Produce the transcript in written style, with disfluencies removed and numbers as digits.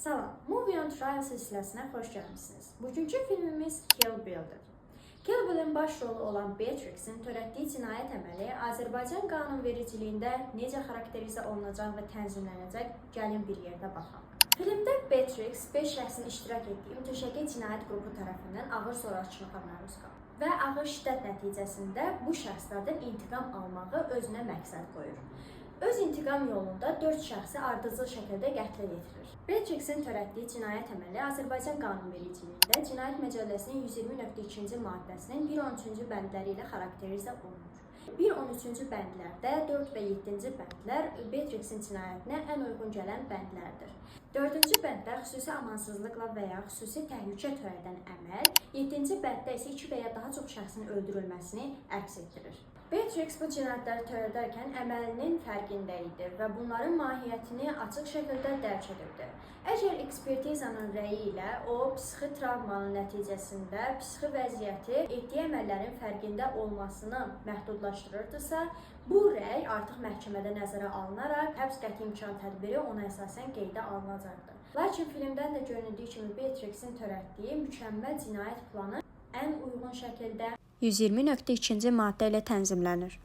Salam, Movie on Trial silsiləsinə xoş gəlmişsiniz. Bugünkü filmimiz Kill Bill'dir. Kill Bill'in baş rolu olan Beatrix'in törətdiyi cinayət əməli Azərbaycan qanunvericiliyində necə xarakterizə olunacaq və tənzimlənəcək, gəlin bir yerdə baxaq. Filmdə Beatrix 5 şəxsin iştirak etdiyi mütəşəkkil cinayət qrupu tərəfindən ağır zorakılığa məruz qalır və ağır şiddət nəticəsində bu şəxslərdən intiqam almağı özünə məqsəd qoyur. Öz intiqam yolunda 4 şəxsi ardıcıl şəkildə qətlə yetirir. Beatrix'in törətdiyi cinayət əməli Azərbaycan qanunvericiliyində Cinayət Məcəlləsinin 120.2-ci maddəsinin 1-13-cü bəndləri ilə xarakterizə olunur. 1-13-cü bəndlərdə 4 və 7-ci bəndlər Beatrix'in cinayətinə ən uyğun gələn bəndlərdir. 4-cü bənddə xüsusi amansızlıqla və ya xüsusi təhlükə törədən əməl, 7-ci bənddə isə 2 və ya daha çox şəxsin öldürülməsini əks etdirir. Beatrix bu cinayətləri törədərkən əməlinin fərqində idi və bunların mahiyyətini açıq şəkildə dərk edirdi. Əgər ekspertizanın rəyi ilə o psixi travmanın nəticəsində psixi vəziyyəti etdiyi əməllərin fərqində olmasını məhdudlaşdırırdısa, bu rəy artıq məhkəmədə nəzərə alınaraq həbs qəti imkan tədbiri ona əsasən qeydə alınacaqdır. Lakin filmdən də göründüyü kimi Beatrix'in törətdiyi mükəmməl cinayət planı ən uyğun şəkildə 120.2-ci maddə ilə tənzimlənir.